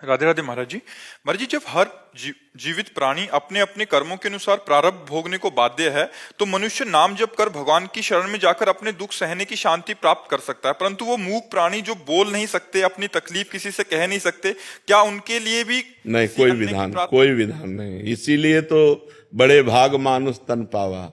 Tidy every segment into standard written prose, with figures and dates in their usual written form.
राधे राधे महाराज जी। महाराज जी, जब हर जीवित प्राणी अपने अपने कर्मों के अनुसार प्रारब्ध भोगने को बाध्य है, तो मनुष्य नाम जप कर भगवान की शरण में जाकर अपने दुख सहने की शांति प्राप्त कर सकता है। परंतु वो मूक प्राणी जो बोल नहीं सकते, अपनी तकलीफ किसी से कह नहीं सकते, क्या उनके लिए भी नहीं, कोई विधान नहीं। इसीलिए तो बड़े भाग मानुष तन पावा,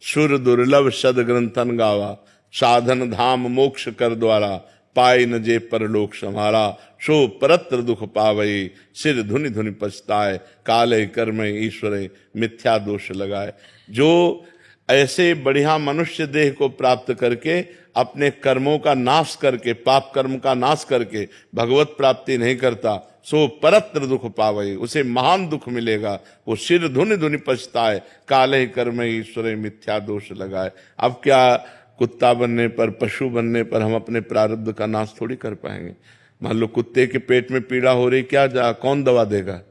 सुर दुर्लभ सद ग्रंथन गावा, साधन धाम मोक्ष कर द्वारा, पाए न जे परलोक समारा, सो परत्र दुख पावई, सिर धुनि धुनि पछताए, काले कर्म ईश्वर मिथ्या दोष लगाए। जो ऐसे बढ़िया मनुष्य देह को प्राप्त करके अपने कर्मों का नाश करके, पाप कर्म का नाश करके भगवत प्राप्ति नहीं करता, सो परत्र दुख पावई, उसे महान दुख मिलेगा। वो सिर धुनि धुनि पछताए, काले कर्म ईश्वर मिथ्या दोष लगाए। अब क्या कुत्ता बनने पर, पशु बनने पर हम अपने प्रारब्ध का नाश थोड़ी कर पाएंगे। मान लो कुत्ते के पेट में पीड़ा हो रही, कौन दवा देगा?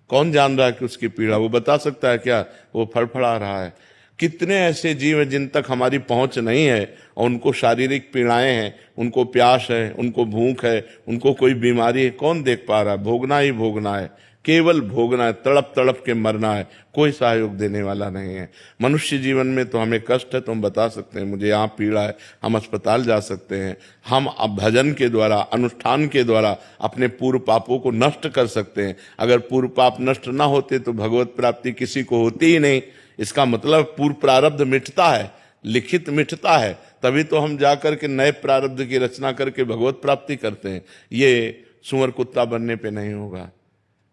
कौन जान रहा है कि उसकी पीड़ा? वो बता सकता है क्या? वो फड़फड़ा रहा है। कितने ऐसे जीव हैं जिन तक हमारी पहुंच नहीं है और उनको शारीरिक पीड़ाएं हैं, उनको प्यास है, उनको भूख है, उनको कोई बीमारी है, कौन देख पा रहा है? भोगना ही भोगना है, केवल भोगना है, तड़प तड़प के मरना है, कोई सहयोग देने वाला नहीं है। मनुष्य जीवन में तो हमें कष्ट है तो हम बता सकते हैं मुझे यहाँ पीड़ा है, हम अस्पताल जा सकते हैं। हम अब भजन के द्वारा, अनुष्ठान के द्वारा अपने पूर्व पापों को नष्ट कर सकते हैं। अगर पूर्व पाप नष्ट ना होते तो भगवत प्राप्ति किसी को होती ही नहीं। इसका मतलब पूर्व प्रारब्ध मिटता है, लिखित मिटता है, तभी तो हम जाकर के नए प्रारब्ध की रचना करके भगवत प्राप्ति करते हैं। ये सुअर कुत्ता बनने पे नहीं होगा,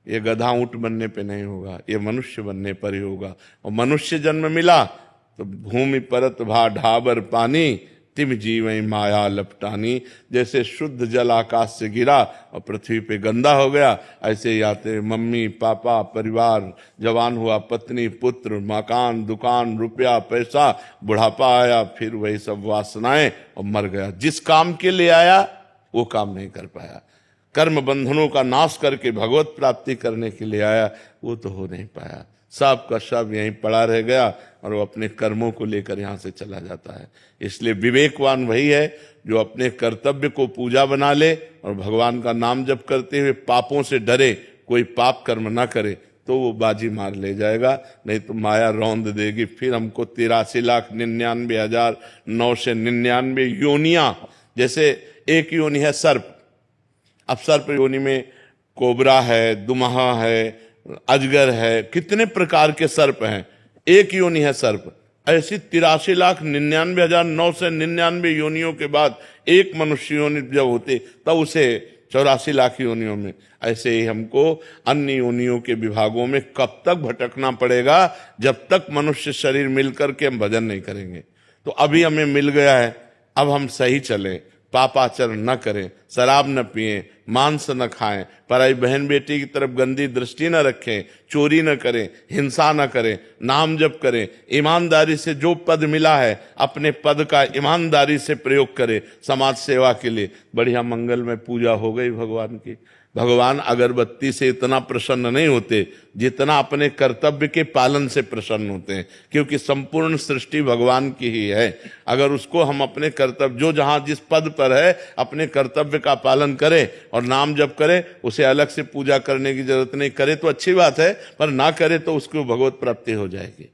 ये गधा ऊंट बनने पे नहीं होगा, ये मनुष्य बनने पर ही होगा। और मनुष्य जन्म मिला तो भूमि परत भा ढाबर पानी, तिम जीवई माया लपटानी। जैसे शुद्ध जल आकाश से गिरा और पृथ्वी पे गंदा हो गया, ऐसे ही आते मम्मी पापा, परिवार, जवान हुआ, पत्नी पुत्र, मकान दुकान, रुपया पैसा, बुढ़ापा आया, फिर वही सब वासनाएं और मर गया। जिस काम के लिए आया वो काम नहीं कर पाया। कर्म बंधनों का नाश करके भगवत प्राप्ति करने के लिए आया, वो तो हो नहीं पाया। सब का सब यहीं पड़ा रह गया और वो अपने कर्मों को लेकर यहाँ से चला जाता है। इसलिए विवेकवान वही है जो अपने कर्तव्य को पूजा बना ले और भगवान का नाम जप करते हुए पापों से डरे, कोई पाप कर्म ना करे, तो वो बाजी मार ले जाएगा। नहीं तो माया रौंद देगी, फिर हमको 83,99,999 योनियां। जैसे एक योनि है सर्प, अब सर्प योनि में कोबरा है, दुमहा है, अजगर है, कितने प्रकार के सर्प हैं। एक योनि है सर्प। ऐसी 83,99,999 योनियों के बाद एक मनुष्य योनि जब होते तब उसे 84 लाख योनियों में। ऐसे ही हमको अन्य योनियों के विभागों में कब तक भटकना पड़ेगा, जब तक मनुष्य शरीर मिलकर के हम भजन नहीं करेंगे। तो अभी हमें मिल गया है, अब हम सही चलें, पापाचरण न करें, शराब न पिएं, मांस न खाएं, पराई बहन बेटी की तरफ गंदी दृष्टि न रखें, चोरी न करें, हिंसा न करें, नाम जप करें, ईमानदारी से जो पद मिला है अपने पद का ईमानदारी से प्रयोग करें समाज सेवा के लिए। बढ़िया मंगल में पूजा हो गई भगवान की। भगवान अगरबत्ती से इतना प्रसन्न नहीं होते जितना अपने कर्तव्य के पालन से प्रसन्न होते हैं, क्योंकि संपूर्ण सृष्टि भगवान की ही है। अगर उसको हम अपने कर्तव्य, जो जहां जिस पद पर है, अपने कर्तव्य का पालन करें और नाम जप करें, उसे अलग से पूजा करने की जरूरत नहीं। करे तो अच्छी बात है, पर ना करे तो उसको भगवत प्राप्ति हो जाएगी।